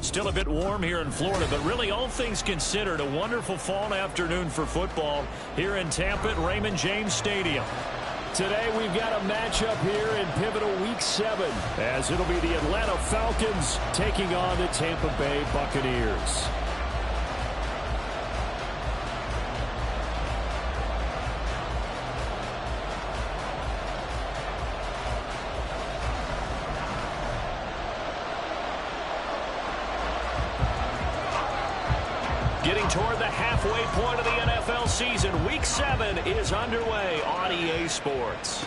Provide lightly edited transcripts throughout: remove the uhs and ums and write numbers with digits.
Still a bit warm here in Florida, but really all things considered, a wonderful fall afternoon for football here in Tampa at Raymond James Stadium. Today we've got a matchup here in pivotal Week 7, as it'll be the Atlanta Falcons taking on the Tampa Bay Buccaneers. Getting toward the halfway point of the NFL season, Week 7 is underway on EA Sports.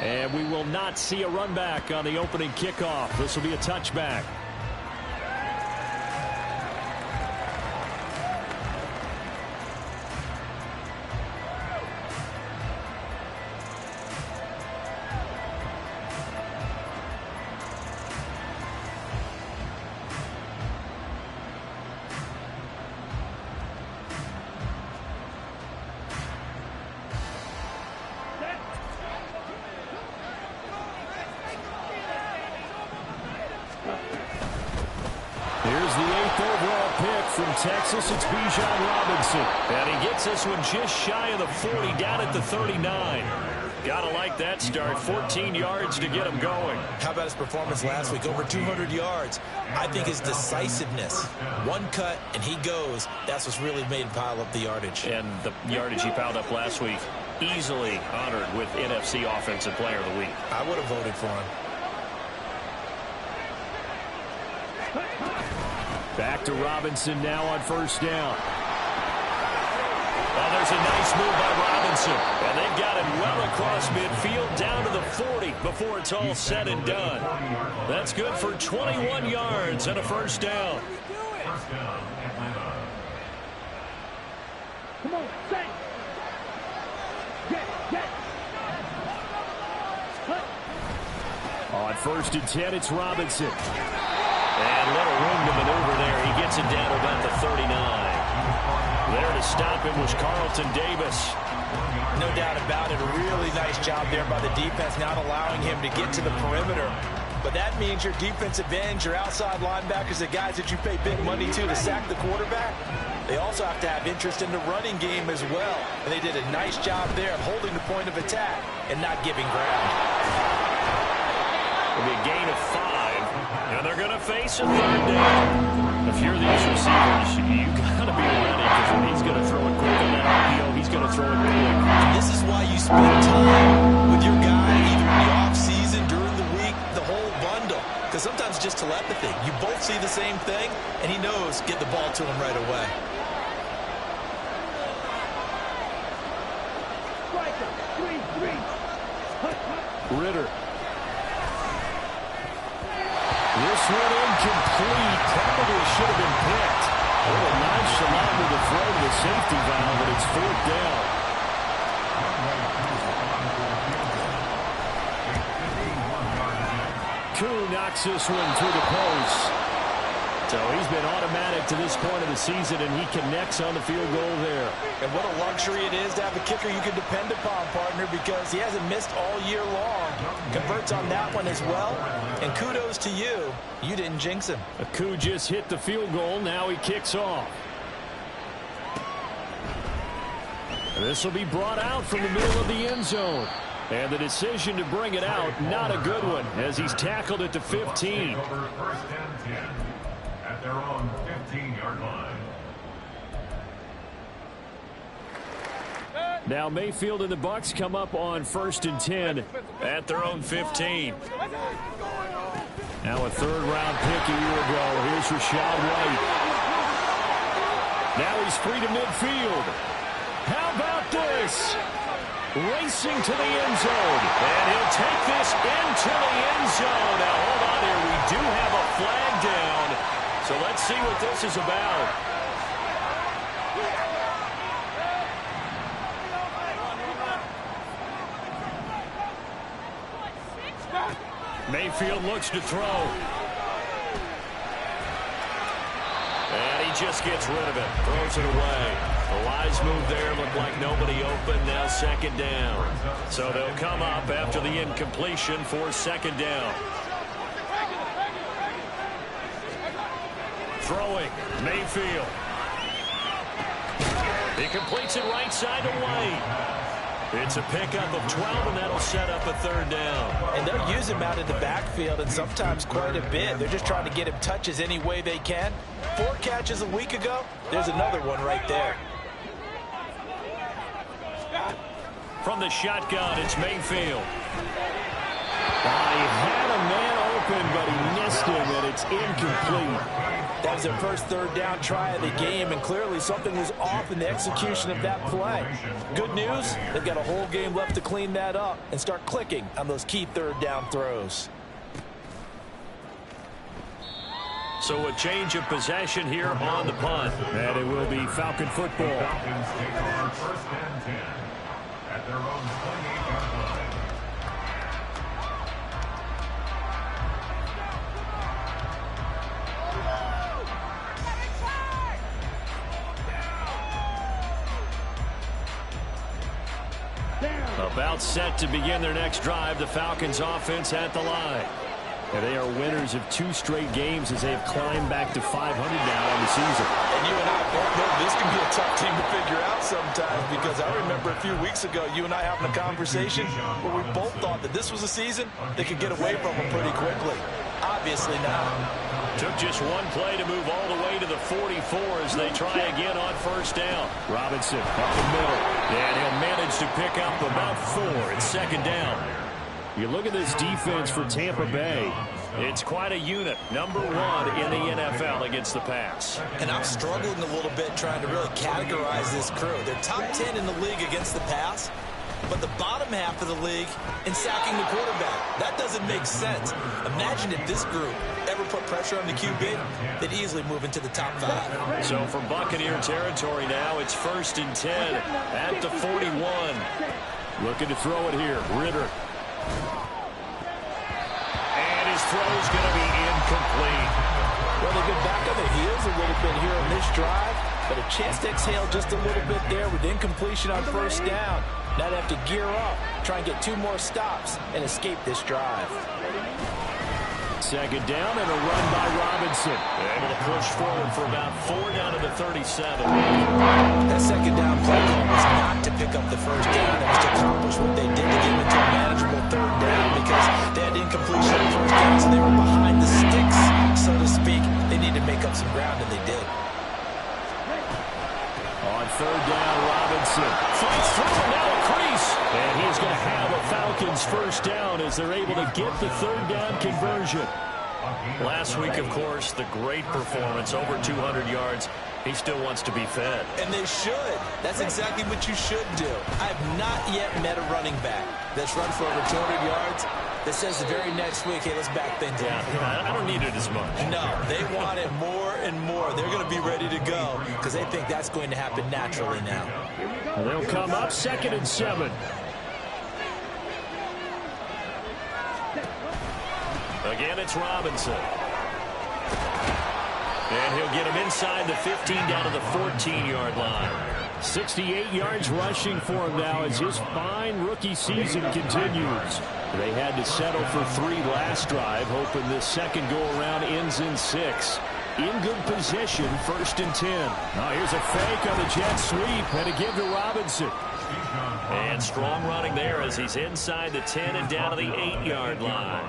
And we will not see a run back on the opening kickoff. This will be a touchback. Here's the 8th overall pick from Texas. It's Bijan Robinson. And he gets this one just shy of the 40, down at the 39. Gotta like that start. 14 yards to get him going. How about his performance last week? Over 200 yards. I think his decisiveness. One cut, and he goes. That's what's really made him pile up the yardage. And the yardage he piled up last week, easily honored with NFC Offensive Player of the Week. I would have voted for him. Back to Robinson now on first down. Oh, there's a nice move by Robinson. And they've got him well across midfield down to the 40 before it's all said and done. That's good for 21 yards and a first down. Come on, stay. Get. On first and 10, it's Robinson. And little room to maneuver there. He gets it down to about the 39. There to stop him was Carlton Davis. No doubt about it. A really nice job there by the defense, not allowing him to get to the perimeter. But that means your defensive ends, your outside linebackers, the guys that you pay big money to sack the quarterback, they also have to have interest in the running game as well. And they did a nice job there of holding the point of attack and not giving ground. It'll be a gain of 5. And they're going to face a third down. If you're these receivers, you got to be ready, because when he's going to throw it quick on that RPO, he's going to throw it quick. This is why you spend time with your guy, either in the offseason, during the week, the whole bundle. Because sometimes it's just telepathy. You both see the same thing, and he knows get the ball to him right away. Ritter. This one incomplete. Probably should have been picked. A little nonchalant with the throw to the safety valve, but it's fourth down. Koo knocks this one through the post. So he's been automatic to this point of the season, and he connects on the field goal there. And what a luxury it is to have a kicker you can depend upon, partner, because he hasn't missed all year long. Converts on that one as well. And kudos to you. You didn't jinx him. Koo just hit the field goal. Now he kicks off. This will be brought out from the middle of the end zone. And the decision to bring it out, not a good one, as he's tackled at the 15. At their own 15-yard line. Now Mayfield and the Bucs come up on first and 10 at their own 15. Now a third-round pick a year ago. Here's Rachaad White. Now he's free to midfield. How about this? Racing to the end zone. And he'll take this into the end zone. Now hold on here. We do have a flag down. So let's see what this is about. Mayfield looks to throw. And he just gets rid of it. Throws it away. A wise move there. Looked like nobody open. Now second down. So they'll come up after the incompletion for second down. Throwing, Mayfield. He completes it right side to White. It's a pickup of 12, and that'll set up a third down. And they'll use him out of the backfield, and sometimes quite a bit. They're just trying to get him touches any way they can. 4 catches a week ago. There's another one right there. From the shotgun, it's Mayfield. He had a man open, but he missed him, and it's incomplete. That was their first third down try of the game, and clearly something was off in the execution of that play. Good news, they've got a whole game left to clean that up and start clicking on those key third down throws. So a change of possession here on the punt. And it will be Falcon football. Falcons take over first and 10 at their own 28-yard line. About set to begin their next drive. The Falcons offense at the line. And they are winners of 2 straight games as they have climbed back to 500 now on the season. And you and I both know this can be a tough team to figure out sometimes, because I remember a few weeks ago you and I having a conversation where we both thought that this was a season that could get away from them pretty quickly. Obviously not. Took just one play to move all the way to the 44 as they try again on first down. Robinson up the middle, and he'll manage to pick up about 4. It's second down. You look at this defense for Tampa Bay. It's quite a unit. Number 1 in the NFL against the pass. And I'm struggling a little bit trying to really categorize this crew. They're top 10 in the league against the pass, but the bottom half of the league in sacking the quarterback. That doesn't make sense. Imagine if this group ever put pressure on the QB, they'd easily move into the top 5. So from Buccaneer territory now, it's first and 10 at the 41. Looking to throw it here. Ritter. And his throw is going to be incomplete. Well, they've been back on their heels a little bit here on this drive, but a chance to exhale just a little bit there with incompletion on first down. Now they have to gear up, try and get 2 more stops, and escape this drive. Second down and a run by Robinson. Able to push forward for about 4 down to the 37. That second down play call was not to pick up the first down. It was to accomplish what they did to get into a manageable third down, because they had incompletion on first down, so they were behind the sticks, so to speak. They need to make up some ground, and they did. On third down, Robinson fights through, now a crease. And he's going to have a Falcons first down as they're able to get the third down conversion. Last week, of course, the great performance, over 200 yards. He still wants to be fed. And they should. That's exactly what you should do. I have not yet met a running back that's run for over 200 yards that says the very next week, hey, let's back things up. Yeah, I don't need it as much. No, they want it more and more. They're going to be ready to go because they think that's going to happen naturally now. And they'll come up second and 7. Again, it's Robinson. And he'll get him inside the 15 down to the 14-yard line. 68 yards rushing for him now as his fine rookie season continues. They had to settle for 3 last drive, hoping this second go-around ends in 6. In good position, first and 10. Now here's a fake on the jet sweep, and a give to Robinson. And strong running there as he's inside the 10 and down to the 8-yard line.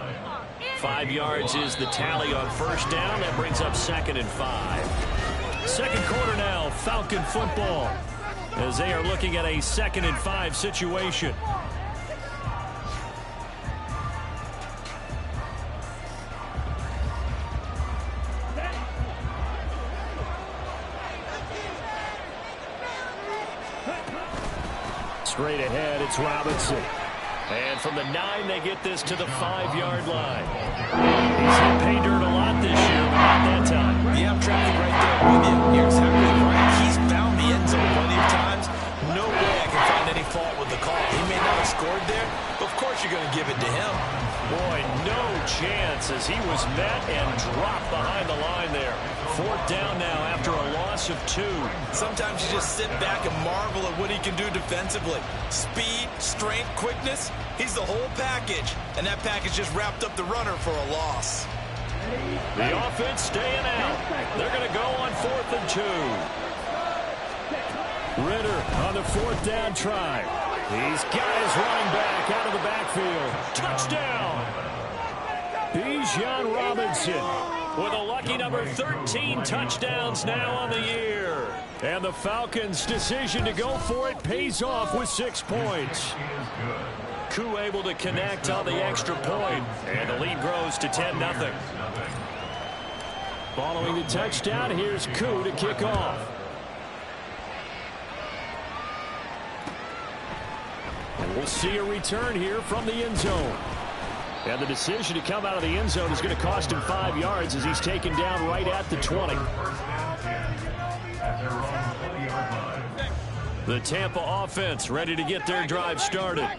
5 yards is the tally on first down. That brings up second and 5. Second quarter now, Falcon football, as they are looking at a 2nd and 5 situation. Straight ahead, it's Robinson. And from the 9, they get this to the 5-yard line. He's hit pay dirt a lot this year, but not that time. Yeah, I'm tracking right there with you. You're exactly right. He's found the end zone plenty of times. No way I can find any fault with the call. He may not have scored there, but of course you're going to give it to him. Boy, no chance as he was met and dropped behind the line there. 4th down now after a loss of 2. Sometimes you just sit back and marvel at what he can do defensively. Speed, strength, quickness, he's the whole package. And that package just wrapped up the runner for a loss. The offense staying out. They're going to go on 4th and 2. Ritter on the 4th down try. He's got his running back out of the backfield. Touchdown! Bijan Robinson with a lucky number 13 touchdowns now on the year. And the Falcons' decision to go for it pays off with 6 points. Koo able to connect on the extra point, and the lead grows to 10-0. Following the touchdown, here's Koo to kick off. And we'll see a return here from the end zone. And the decision to come out of the end zone is going to cost him 5 yards as he's taken down right at the 20. The Tampa offense ready to get their drive started.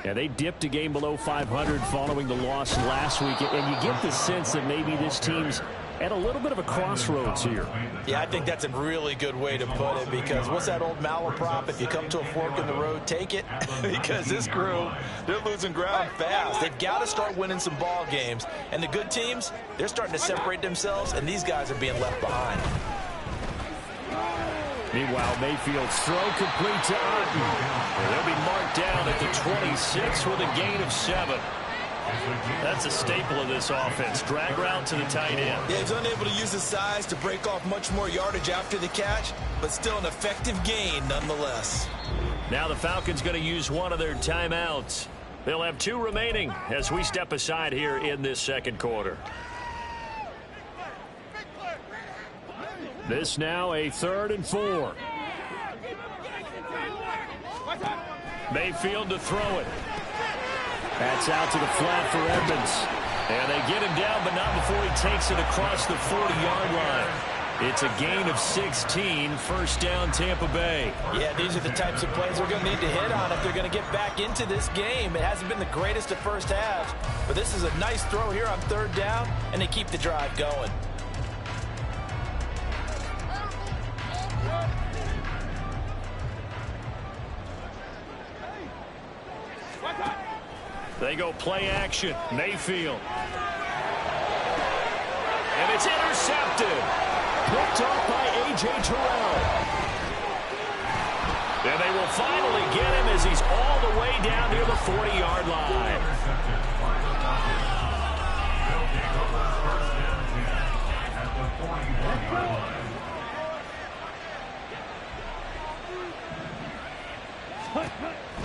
And they dipped a game below 500 following the loss last week. And you get the sense that maybe this team's at a little bit of a crossroads here. Yeah, I think that's a really good way to put it, because what's that old malaprop? If you come to a fork in the road, take it. Because this crew, they're losing ground fast. They've got to start winning some ball games. And the good teams, they're starting to separate themselves, and these guys are being left behind. Meanwhile, Mayfield's throw complete to Otton. They'll be marked down at the 26 with a gain of 7. That's a staple of this offense. Drag route to the tight end. Yeah, he's unable to use his size to break off much more yardage after the catch, but still an effective gain nonetheless. Now the Falcons going to use one of their timeouts. They'll have 2 remaining as we step aside here in this second quarter. This now a 3rd and 4. Mayfield to throw it. That's out to the flat for Edmonds. And they get him down, but not before he takes it across the 40-yard line. It's a gain of 16, 1st down Tampa Bay. Yeah, these are the types of plays we're going to need to hit on if they're going to get back into this game. It hasn't been the greatest of first halves, but this is a nice throw here on 3rd down, and they keep the drive going. They go play action. Mayfield. And it's intercepted. Picked off by A.J. Terrell. And they will finally get him as he's all the way down near the 40-yard line.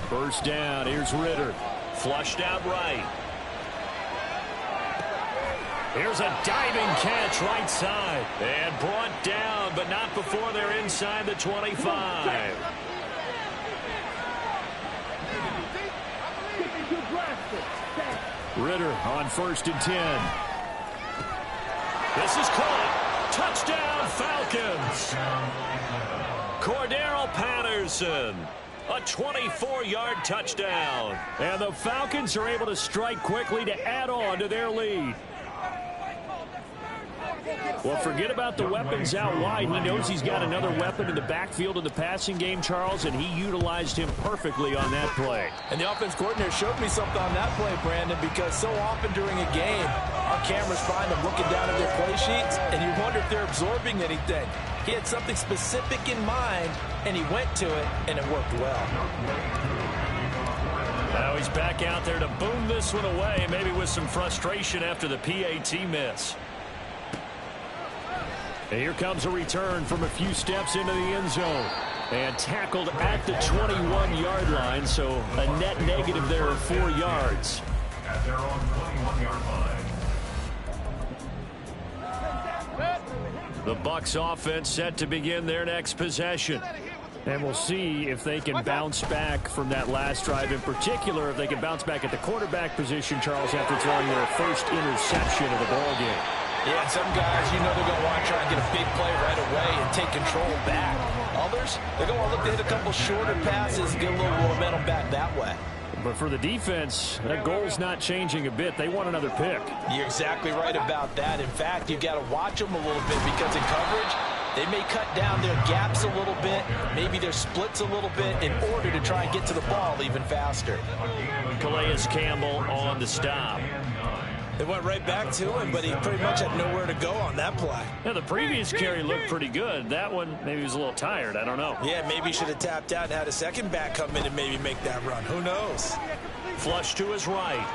First down. Here's Ritter. Flushed out right. Here's a diving catch right side. And brought down, but not before they're inside the 25. Ritter on 1st and 10. This is caught. Touchdown Falcons. Cordero Patterson. A 24-yard touchdown. And the Falcons are able to strike quickly to add on to their lead. Well, forget about the weapons out wide. He knows he's got another weapon in the backfield in the passing game, Charles, and he utilized him perfectly on that play. And the offense coordinator showed me something on that play, Brandon, because so often during a game, our cameras find them looking down at their play sheets, and you wonder if they're absorbing anything. He had something specific in mind, and he went to it, and it worked well. Now he's back out there to boom this one away, maybe with some frustration after the PAT miss. And here comes a return from a few steps into the end zone. And tackled at the 21-yard line, so a net negative there of 4 yards. At their own 21-yard line. The Bucs offense set to begin their next possession. And we'll see if they can bounce back from that last drive. In particular, if they can bounce back at the quarterback position, Charles, after throwing their first interception of the ball game. Yeah, and some guys, you know they're going to want to try and get a big play right away and take control back. Others, they're going to look to hit a couple shorter passes and get a little momentum back that way. But for the defense, that goal's not changing a bit. They want another pick. You're exactly right about that. In fact, you've got to watch them a little bit because in coverage, they may cut down their gaps a little bit, maybe their splits a little bit in order to try and get to the ball even faster. Calais Campbell on the stop. They went right back to him, but he pretty much had nowhere to go on that play. Yeah, the previous carry looked pretty good. That one, maybe he was a little tired. I don't know. Yeah, maybe he should have tapped out and had a second back come in and maybe make that run. Who knows? Flush to his right.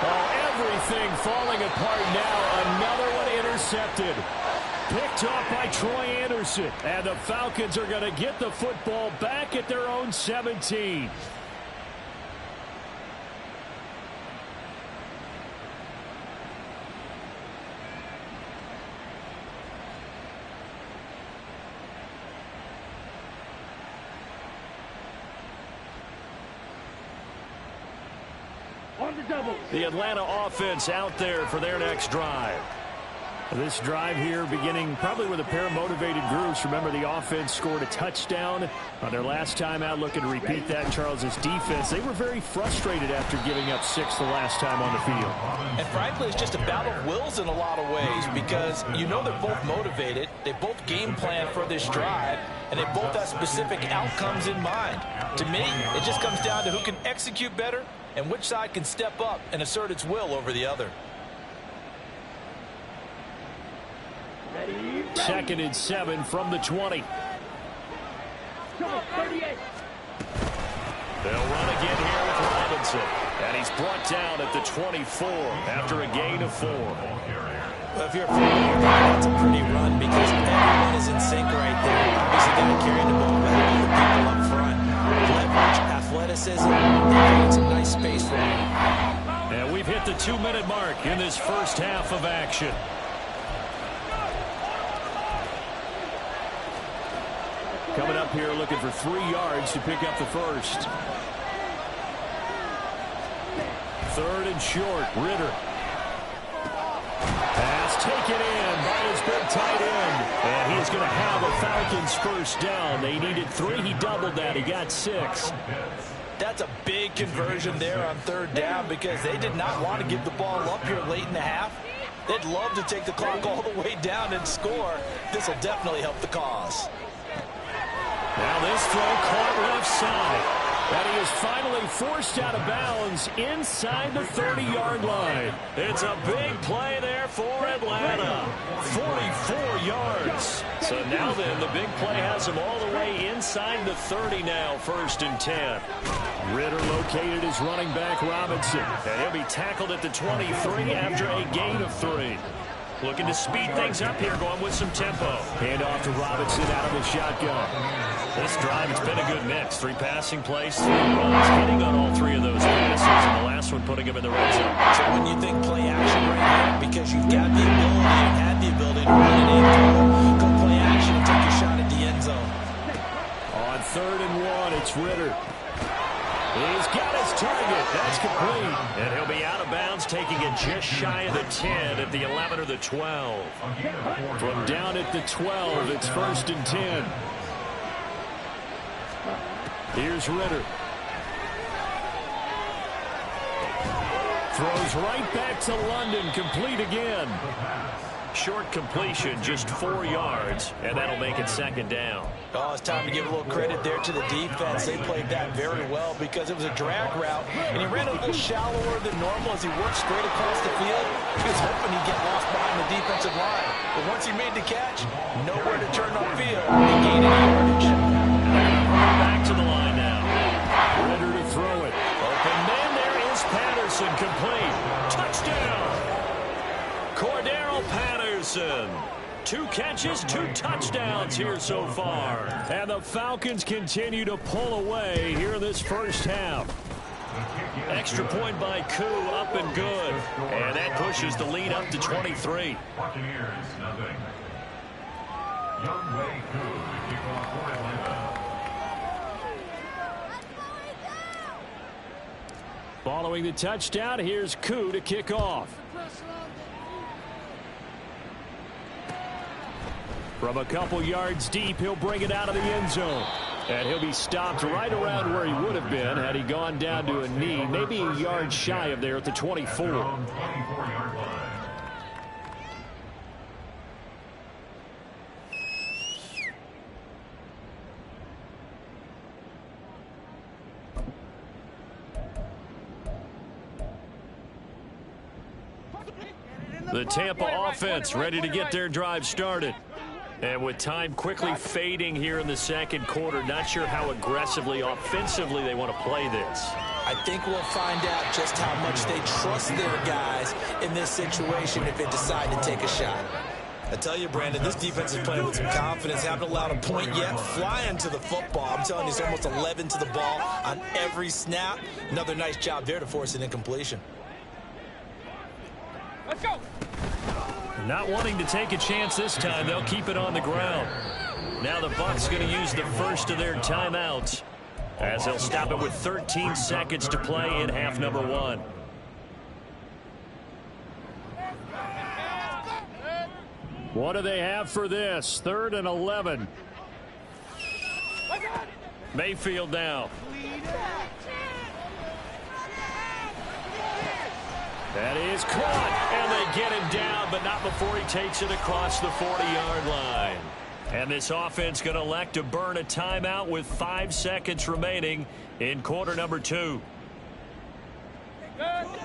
Oh, everything falling apart now. Another one intercepted. Picked off by Troy Anderson. And the Falcons are going to get the football back at their own 17. The Atlanta offense out there for their next drive. This drive here beginning probably with a pair of motivated groups. Remember, the offense scored a touchdown on their last time out, looking to repeat that in Charles's defense. They were very frustrated after giving up 6 the last time on the field. And frankly, it's just a battle of wills in a lot of ways because you know they're both motivated. They both game plan for this drive, and they both have specific outcomes in mind. To me, it just comes down to who can execute better and which side can step up and assert its will over the other. 2nd and 7 from the 20. They'll run again here with Robinson. And he's brought down at the 24 after a gain of 4. Well, if you're a fan, that's a pretty run because everyone is in sync right there. Obviously, got to carry the ball back with the people up front. Leverage, athleticism, they create some nice space for him. And we've hit the 2-minute mark in this first half of action. Coming up here looking for 3 yards to pick up the first. 3rd and short. Ritter. Pass taken in by his big tight end. And he's going to have a Falcons first down. They needed 3. He doubled that. He got 6. That's a big conversion there on 3rd down because they did not want to give the ball up here late in the half. They'd love to take the clock all the way down and score. This will definitely help the cause. Now this throw caught left side. And he is finally forced out of bounds inside the 30-yard line. It's a big play there for Atlanta. 44 yards. So now then, the big play has him all the way inside the 30 now, 1st and 10. Ritter located his running back Robinson. And he'll be tackled at the 23 after a gain of 3. Looking to speed things up here, going with some tempo. Hand off to Robinson out of the shotgun. This drive, it's been a good mix. 3 passing plays, 3 runs, hitting on all 3 of those passes, and the last one putting him in the red zone. So when you think play action right here, because you've got the ability and had the ability to run it in, go play action and take your shot at the end zone. On 3rd and 1, it's Ritter. He's got his target. That's complete. And he'll be out of bounds, taking it just shy of the 10 at the 11 or the 12. From down at the 12, it's 1st and 10. Here's Ritter. Throws right back to London, complete again. Short completion, just 4 yards, and that'll make it 2nd down. Oh, it's time to give a little credit there to the defense. They played that very well because it was a drag route, and he ran a little shallower than normal as he worked straight across the field. He was hoping he'd get lost behind the defensive line. But once he made the catch, nowhere to turn upfield and gain any yardage. Back to the line now. Ritter to throw it. Open man, there is Patterson, complete. Touchdown! Cordero Patterson. 2 catches, 2 touchdowns here so far. And the Falcons continue to pull away here in this first half. Extra point by Koo, up and good. And that pushes the lead up to 23. Buccaneers, nothing. Younghoe Koo to kick off for Atlanta. Following the touchdown, here's Koo to kick off. From a couple yards deep, he'll bring it out of the end zone. And he'll be stopped right around where he would have been had he gone down to a knee, maybe a yard shy of there at the 24. 24-yard line. The Tampa offense ready to get their drive started. And with time quickly fading here in the second quarter, not sure how aggressively, offensively they want to play this. I think we'll find out just how much they trust their guys in this situation if they decide to take a shot. I tell you, Brandon, this defense is playing with some confidence. Haven't allowed a point yet. Flying to the football. I'm telling you, it's almost 11 to the ball on every snap. Another nice job there to force an incompletion. Let's go. Not wanting to take a chance this time, they'll keep it on the ground. Now the Bucs going to use the first of their timeouts, as they'll stop it with 13 seconds to play in half number 1. What do they have for this? 3rd and 11. Mayfield now. That is caught, and they get him down, but not before he takes it across the 40-yard line. And this offense going to elect to burn a timeout with 5 seconds remaining in quarter number 2.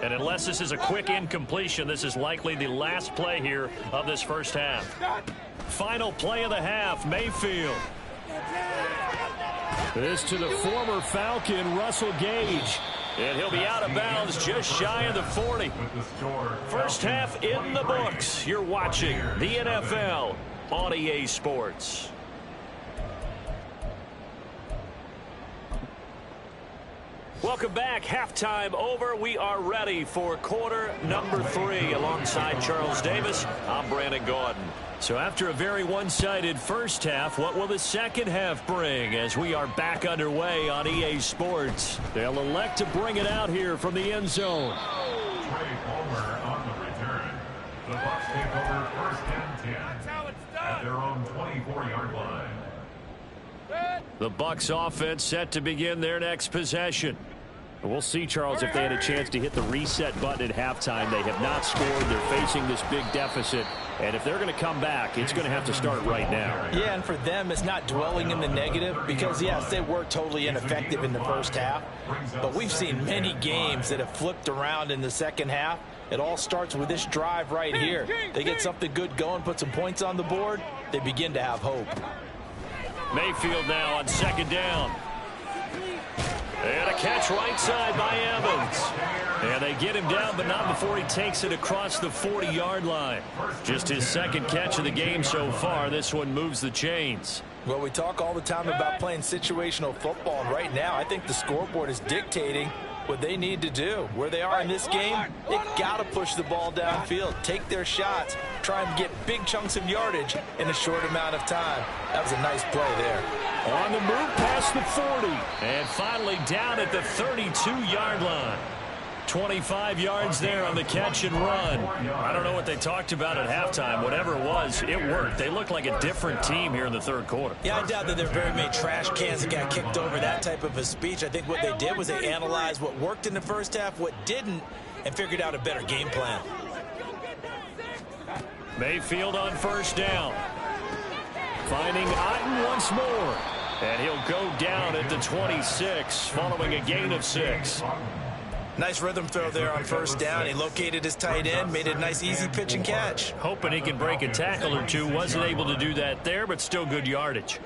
And unless this is a quick incompletion, this is likely the last play here of this first half. Final play of the half, Mayfield. This to the former Falcon, Russell Gage. And he'll be out of bounds just shy of the 40. First half in the books. You're watching the NFL on EA Sports. Welcome back. Halftime over. We are ready for quarter number 3. Alongside Charles Davis, I'm Brandon Gaudin. So after a very one-sided first half, what will the second half bring as we are back underway on EA Sports? They'll elect to bring it out here from the end zone. Trey Palmer on the return. The Bucs take over 1st and 10 at their own 24-yard line. The Bucs offense set to begin their next possession. We'll see, Charles, if they had a chance to hit the reset button at halftime. They have not scored. They're facing this big deficit. And if they're going to come back, it's going to have to start right now. Yeah, and for them, it's not dwelling in the negative because, yes, they were totally ineffective in the first half. But we've seen many games that have flipped around in the second half. It all starts with this drive right here. They get something good going, put some points on the board, they begin to have hope. Mayfield now on 2nd down. And a catch right side by Evans. And they get him down, but not before he takes it across the 40-yard line. Just his 2nd catch of the game so far. This one moves the chains. Well, we talk all the time about playing situational football. And right now, I think the scoreboard is dictating what they need to do. Where they are in this game, they've got to push the ball downfield, take their shots, try and get big chunks of yardage in a short amount of time. That was a nice play there. On the move past the 40. And finally down at the 32-yard line. 25 yards there on the catch and run. I don't know what they talked about at halftime. Whatever it was, it worked. They looked like a different team here in the 3rd quarter. Yeah, I doubt that there are very many trash cans that got kicked over, that type of a speech. I think what they did was they analyzed what worked in the first half, what didn't, and figured out a better game plan. Mayfield on 1st down. Finding Otten once more. And he'll go down at the 26 following a gain of 6. Nice rhythm throw there on 1st down. He located his tight end, made it a nice easy pitch and catch. Hoping he can break a tackle or two. Wasn't able to do that there, but still good yardage.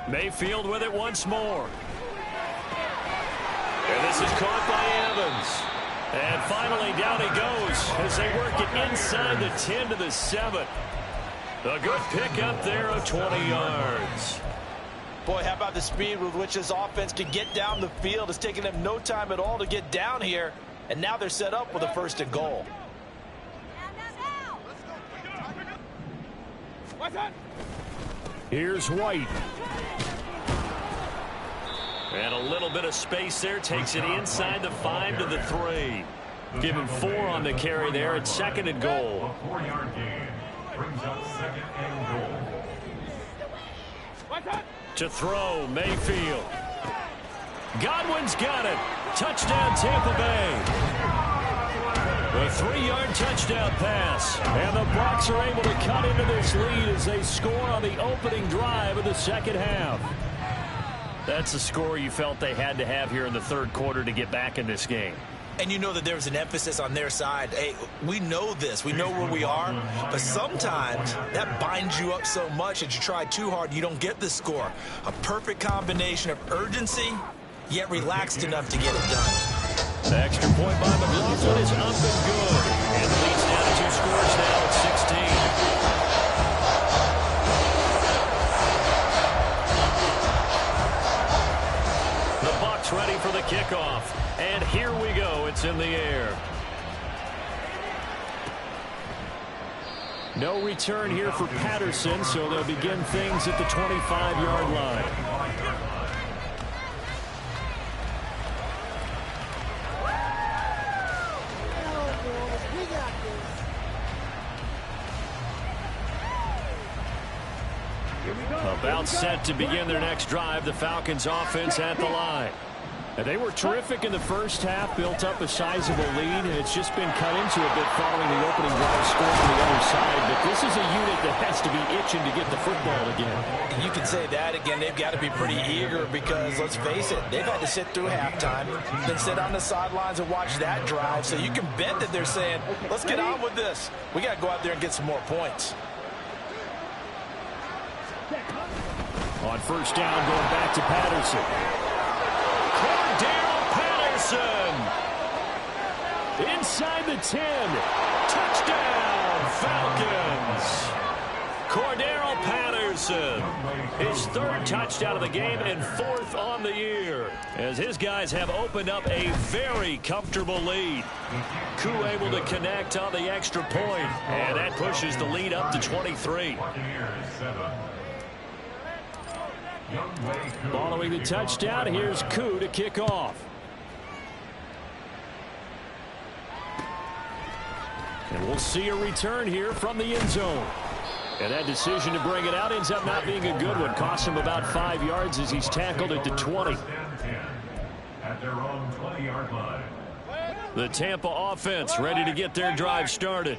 Mayfield with it once more. And this is caught by Evans. And finally down he goes as they work it inside the 10 to the 7. A good pickup there of 20 yards. Boy, how about the speed with which this offense can get down the field? It's taken them no time at all to get down here. And now they're set up with a 1st and goal. Here's White. And a little bit of space there. Takes it inside the 5 to the 3. Give him 4 on the carry there. It's 2nd and goal. A 4-yard gain brings up 2nd and goal. To throw, Mayfield. Godwin's got it. Touchdown, Tampa Bay. A 3-yard touchdown pass. And the Bucs are able to cut into this lead as they score on the opening drive of the second half. That's the score you felt they had to have here in the 3rd quarter to get back in this game. And you know that there was an emphasis on their side. Hey, we know this. We know where we are. But sometimes that binds you up so much that you try too hard, you don't get the score. A perfect combination of urgency, yet relaxed enough to get it done. The extra point by McLaughlin is up and good. And the lead's down to 2 scores now at 16. The Bucs ready for the kickoff. And here we go. It's in the air. No return here for Patterson, so they'll begin things at the 25-yard line. About set to begin their next drive. The Falcons offense at the line. And they were terrific in the first half, built up a sizable lead, and it's just been cut into a bit following the opening drive score on the other side. But this is a unit that has to be itching to get the football again. You can say that again. They've got to be pretty eager because, let's face it, they've had to sit through halftime, then sit on the sidelines and watch that drive. So you can bet that they're saying, let's get on with this. We got to go out there and get some more points. On first down, going back to Patterson. Cordarrelle Patterson. Inside the 10. Touchdown, Falcons. Cordarrelle Patterson. His 3rd touchdown of the game and 4th on the year. As his guys have opened up a very comfortable lead. Koo able to connect on the extra point. And that pushes the lead up to 23. Following the touchdown, here's Koo to kick off. And we'll see a return here from the end zone. And that decision to bring it out ends up not being a good one. Cost him about 5 yards as he's tackled at the 20. At their own 20-yard line. The Tampa offense ready to get their drive started.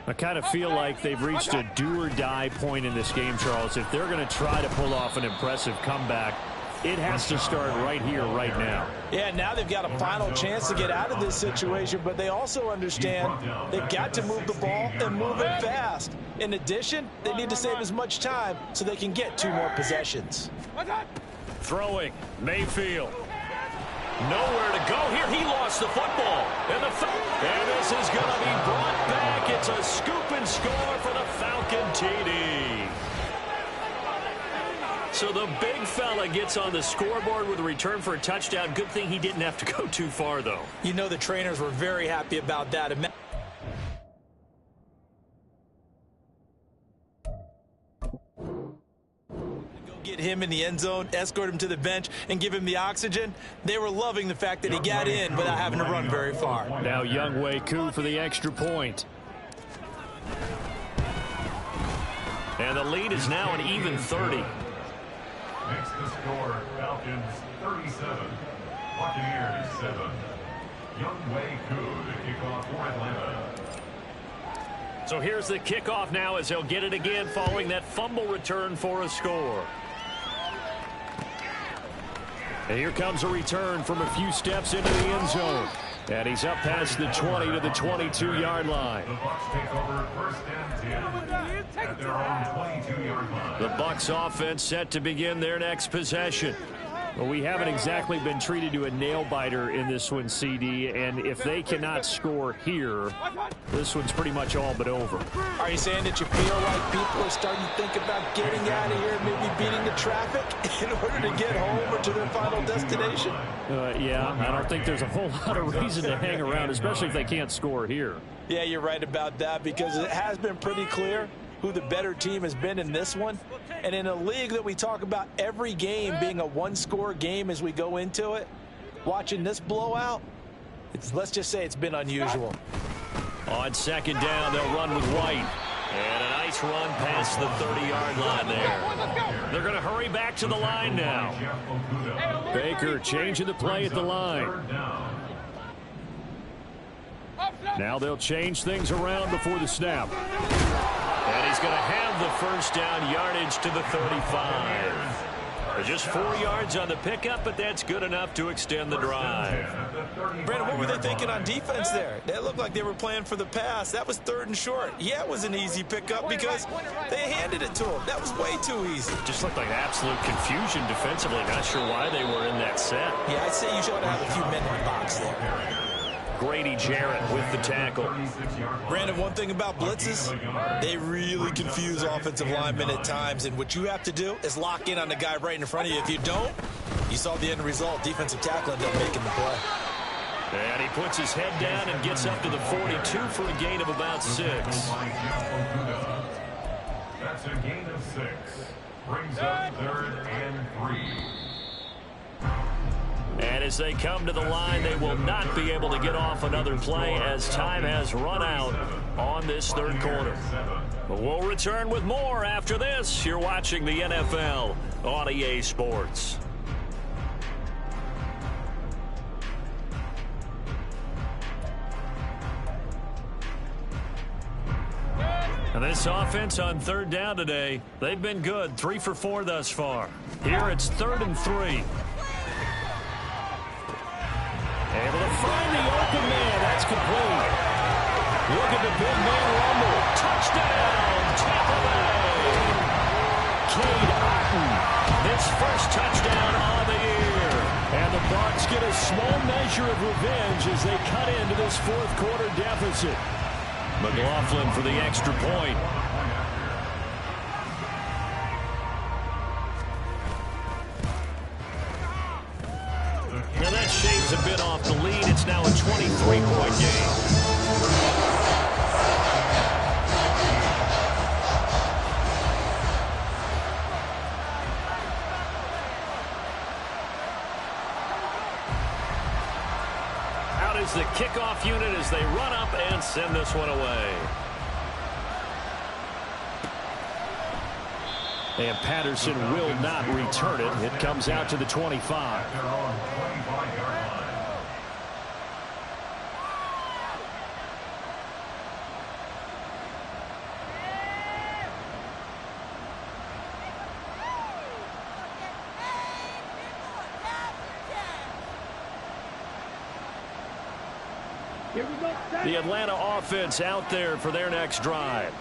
I kind of feel like they've reached a do-or-die point in this game, Charles. If they're going to try to pull off an impressive comeback, it has to start right here, right now. Yeah, now they've got a final chance to get out of this situation, but they also understand they've got to move the ball and move it fast. In addition, they need to save as much time so they can get 2 more possessions. Throwing, Mayfield. Nowhere to go here. He lost the football. And this is going to be brought back. It's a scoop and score for the Falcon TD. So the big fella gets on the scoreboard with a return for a touchdown. Good thing he didn't have to go too far, though. You know the trainers were very happy about that. Get him in the end zone, escort him to the bench, and give him the oxygen. They were loving the fact that he got in without having to run very far. Now Younghoe Koo for the extra point. And the lead is now an even 30. Makes the score Falcons 37, Buccaneers 7. Younghoe Koo to kick off for Atlanta. So here's the kickoff now as they'll get it again following that fumble return for a score. And here comes a return from a few steps into the end zone. And he's up past the 20 to the 22-yard line. The Bucs take over 1st and 10 at their own 22-yard line. The Bucs offense set to begin their next possession. Well, we haven't exactly been treated to a nail-biter in this one, CD, and if they cannot score here, this one's pretty much all but over. Are you saying that you feel like people are starting to think about getting out of here, maybe beating the traffic in order to get home or to their final destination? Yeah, I don't think there's a whole lot of reason to hang around, especially if they can't score here. Yeah, you're right about that because it has been pretty clear who the better team has been in this one. And in a league that we talk about every game being a one-score game as we go into it, watching this blowout, let's just say it's been unusual. On 2nd down, they'll run with White. And a nice run past the 30-yard line there. They're going to hurry back to the line now. Baker changing the play at the line. Now they'll change things around before the snap. And he's going to have the 1st down, yardage to the 35. Just 4 yards on the pickup, but that's good enough to extend the drive. Brandon, what were they thinking on defense there? They looked like they were playing for the pass. That was 3rd and short. Yeah, it was an easy pickup because they handed it to them. That was way too easy. Just looked like absolute confusion defensively. Not sure why they were in that set. Yeah, I'd say you should have a few men in the box there. Grady Jarrett with the tackle. Brandon, one thing about blitzes, they really confuse offensive linemen at times, and what you have to do is lock in on the guy right in front of you. If you don't, you saw the end result. Defensive tackle ended up making the play. And he puts his head down and gets up to the 42 for a gain of about 6. That's a gain of 6. Brings up 3rd and 3. And as they come to the line, they will not be able to get off another play as time has run out on this 3rd quarter. But we'll return with more after this. You're watching the NFL on EA Sports. And this offense on 3rd down today, they've been good. 3 for 4 thus far. Here it's 3rd and 3. Able to find the open man. That's complete. Look at the big man rumble. Touchdown, Tampa Bay. Cade Otton, his first touchdown on the year. And the Bucs get a small measure of revenge as they cut into this 4th quarter deficit. McLaughlin for the extra point. Now that shaves a bit off the lead. It's now a 23-point game. Out is the kickoff unit as they run up and send this one away. And Patterson will not return it. It comes out to the 25. The Atlanta offense out there for their next drive.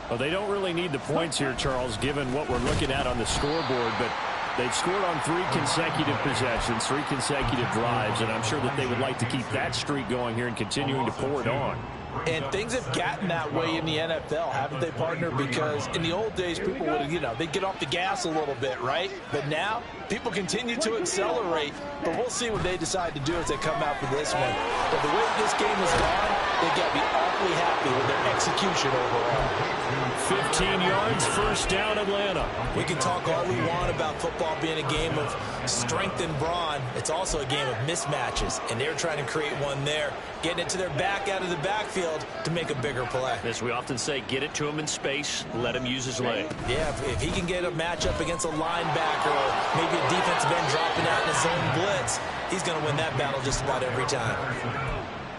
Well, they don't really need the points here, Charles, given what we're looking at on the scoreboard, but they've scored on 3 consecutive possessions, 3 consecutive drives, and I'm sure that they would like to keep that streak going here and continuing to pour it on. And things have gotten that way in the NFL, haven't they, partner? Because in the old days, people would, they'd get off the gas a little bit, right? But now, people continue to accelerate. But we'll see what they decide to do as they come out for this one. But the way this game has gone, they've got to be awfully happy with their execution overall. 15 yards, first down, Atlanta. We can talk all we want about football being a game of strength and brawn. It's also a game of mismatches, and they're trying to create one there, getting it to their back out of the backfield to make a bigger play. As we often say, get it to him in space, let him use his leg. Yeah, if he can get a matchup against a linebacker or maybe a defensive end dropping out in his zone blitz, he's going to win that battle just about every time.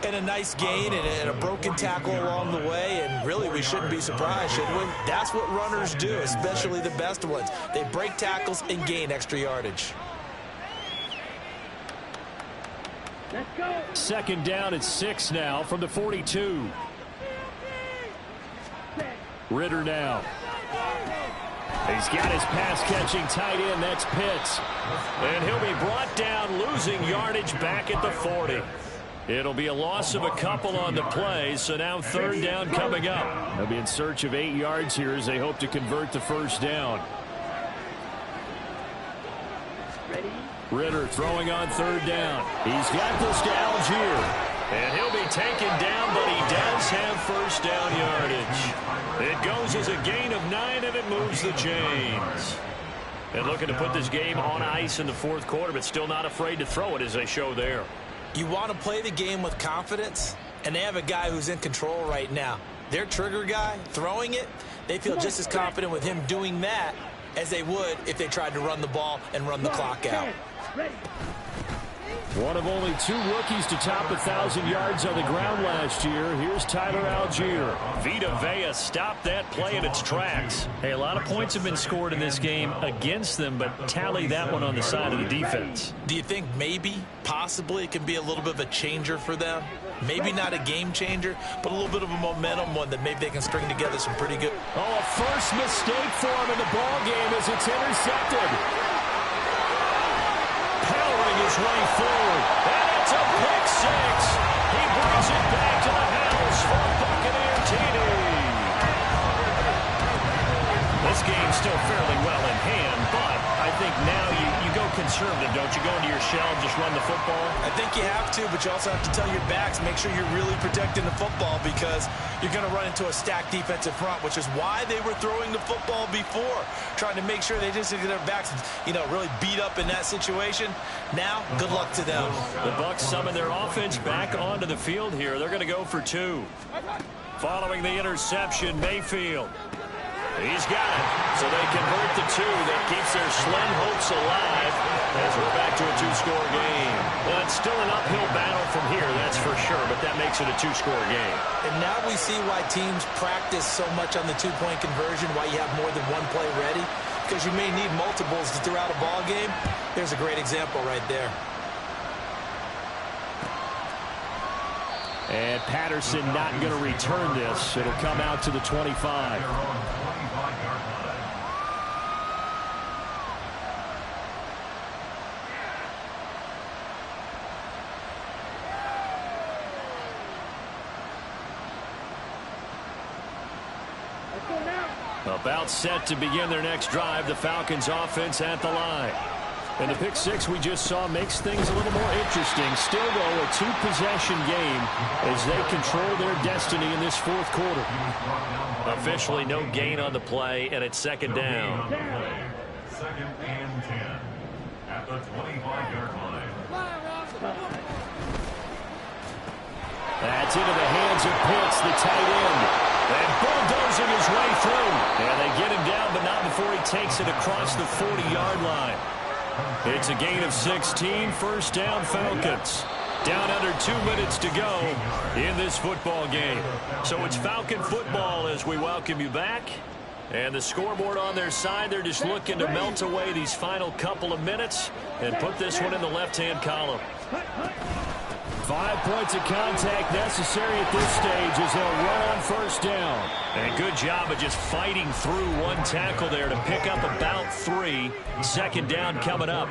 And a nice gain and a broken tackle along the way, and really we shouldn't be surprised, should we? That's what runners do, especially the best ones. They break tackles and gain extra yardage. Let's go. Second down at 6 now from the 42. Ritter now. He's got his pass-catching tight end. That's Pitts. And he'll be brought down, losing yardage back at the 40. It'll be a loss of a couple on the play, so now 3rd down coming up. They'll be in search of 8 yards here as they hope to convert the first down. Ritter throwing on 3rd down. He's got this to Algier. And he'll be taken down, but he does have first down yardage. It goes as a gain of 9, and it moves the chains. And looking to put this game on ice in the 4th quarter, but still not afraid to throw it as they show there. You want to play the game with confidence, and they have a guy who's in control right now. Their trigger guy, throwing it, they feel just as confident with him doing that as they would if they tried to run the ball and run the clock out. One of only 2 rookies to top 1,000 yards on the ground last year. Here's Tyler Algier. Vita Vea stopped that play in its tracks. Hey, a lot of points have been scored in this game against them, but tally that one on the side of the defense. Do you think maybe, possibly, it can be a little bit of a changer for them? Maybe not a game changer, but a little bit of a momentum one that maybe they can string together some pretty good. Oh, a first mistake for him in the ball game as it's intercepted. Powering his way forward, and it's a pick 6. He brings it back to the house for a Buccaneer TD. This game's still fairly well in hand, but I think now you go conservative, don't you? Go into your shell and just run the football? I think you have to, but you also have to tell your backs, make sure you're really protecting the football because you're going to run into a stacked defensive front, which is why they were throwing the football before, trying to make sure they just get their backs, really beat up in that situation. Now, good luck to them. The Bucs summon their offense back onto the field here. They're going to go for 2. Following the interception, Mayfield. He's got it. So they convert the 2. That keeps their slim hopes alive as we're back to a 2-score game. Well, it's still an uphill battle from here, that's for sure, but that makes it a 2-score game. And now we see why teams practice so much on the 2-point conversion, why you have more than one play ready, because you may need multiples to throw out a ball game. There's a great example right there. And Patterson not going to return this. It'll come out to the 25. About set to begin their next drive, the Falcons offense at the line. And the pick 6 we just saw makes things a little more interesting. Still, though, a 2-possession game as they control their destiny in this 4th quarter. Officially no gain on the play, and it's 2nd down. 2nd and 10 at the 25-yard line. That's into the hands of Pitts, the tight end. And bulldozing his way through. And they get him down, but not before he takes it across the 40-yard line. It's a gain of 16, 1st down Falcons. Down under 2 minutes to go in this football game. So it's Falcon football as we welcome you back. And the scoreboard on their side, they're just looking to melt away these final couple of minutes and put this one in the left-hand column. 5 points of contact necessary at this stage as they'll run on 1st down. And good job of just fighting through one tackle there to pick up about 3. 2nd down coming up.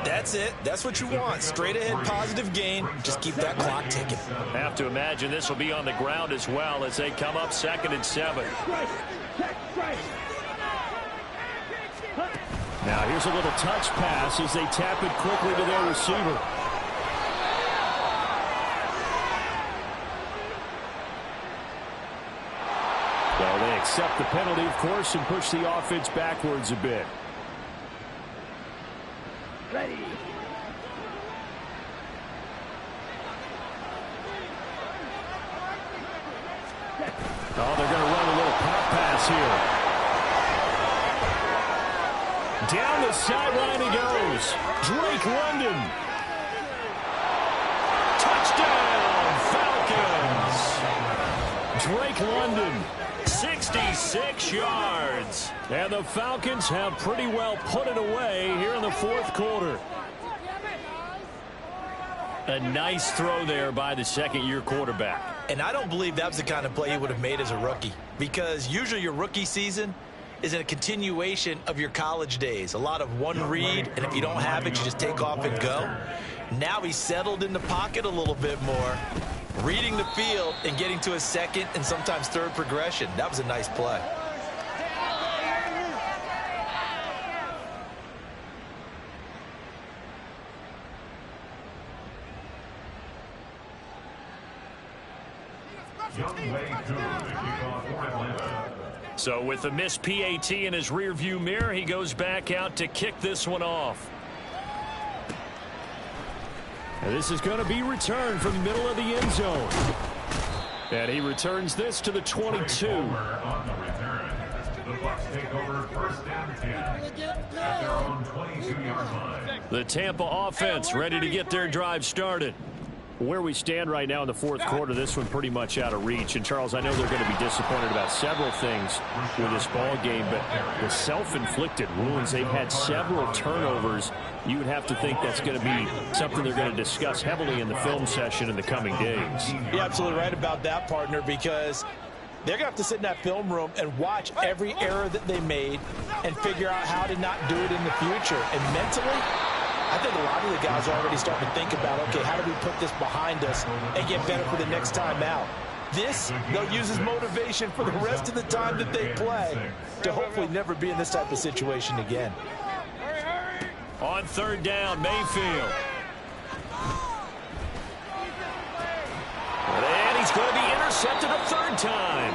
That's it. That's what you want. Straight ahead positive gain. Just keep that clock ticking. Have to imagine this will be on the ground as well as they come up 2nd and 7. Now here's a little touch pass as they tap it quickly to their receiver. Well, they accept the penalty, of course, and push the offense backwards a bit. Ready. Oh, they're going to run a little pop pass here. Down the sideline he goes. Drake London. Touchdown, Falcons. Drake London. 66 yards. And the Falcons have pretty well put it away here in the 4th quarter. A nice throw there by the 2nd-year quarterback. And I don't believe that was the kind of play he would have made as a rookie, because usually your rookie season is a continuation of your college days. A lot of one read, and if you don't have it, you just take off and go. Now he's settled in the pocket a little bit more, reading the field and getting to a 2nd and sometimes 3rd progression. That was a nice play. So with a missed PAT in his rearview mirror, he goes back out to kick this one off. And this is going to be returned from the middle of the end zone. And he returns this to the 22. On the return, the Bucs take over first and 10 at their own 22-yard line. The Tampa offense ready to get their drive started. Where we stand right now in the fourth quarter, this one pretty much out of reach. And, Charles, I know they're going to be disappointed about several things with this ball game, but the self-inflicted wounds, they've had several turnovers. You would have to think that's going to be something they're going to discuss heavily in the film session in the coming days. You're absolutely right about that, partner, because they're going to have to sit in that film room and watch every error that they made and figure out how to not do it in the future. And mentally, I think a lot of the guys are already starting to think about, okay, how do we put this behind us and get better for the next time out? This, they'll use as motivation for the rest of the time that they play to hopefully never be in this type of situation again. On third down, Mayfield. And he's going to be intercepted a third time.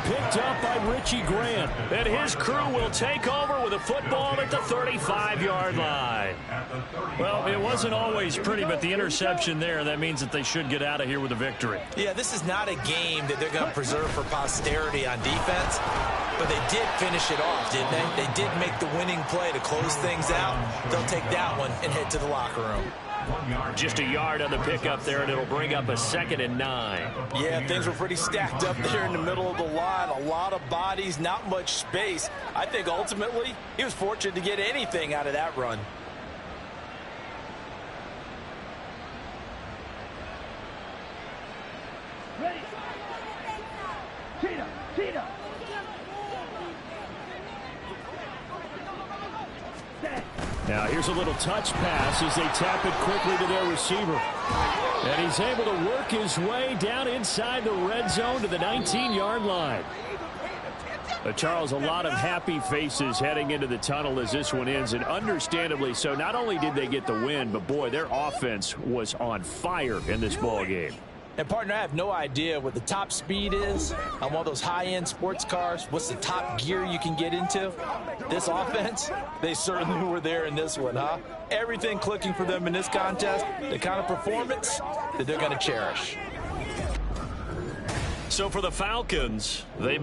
Picked up by Richie Grant. And his crew will take over with a football at the 35-yard line. Well, it wasn't always pretty, but the interception there, that means that they should get out of here with a victory. Yeah, this is not a game that they're going to preserve for posterity on defense, but they did finish it off, didn't they? They did make the winning play to close things out. They'll take that one and head to the locker room. Just a yard on the pickup there, and it'll bring up a 2nd and 9. Yeah, things were pretty stacked up there in the middle of the line. A lot of bodies, not much space. I think ultimately he was fortunate to get anything out of that run. Ready. Cheetah. Now here's a little touch pass as they tap it quickly to their receiver. And he's able to work his way down inside the red zone to the 19-yard line. Charles, a lot of happy faces heading into the tunnel as this one ends, and understandably so. Not only did they get the win, but boy, their offense was on fire in this ball game. And, partner, I have no idea what the top speed is on one of those high-end sports cars. What's the top gear you can get into? This offense, they certainly were there in this one, huh? Everything clicking for them in this contest, the kind of performance that they're going to cherish. So for the Falcons, they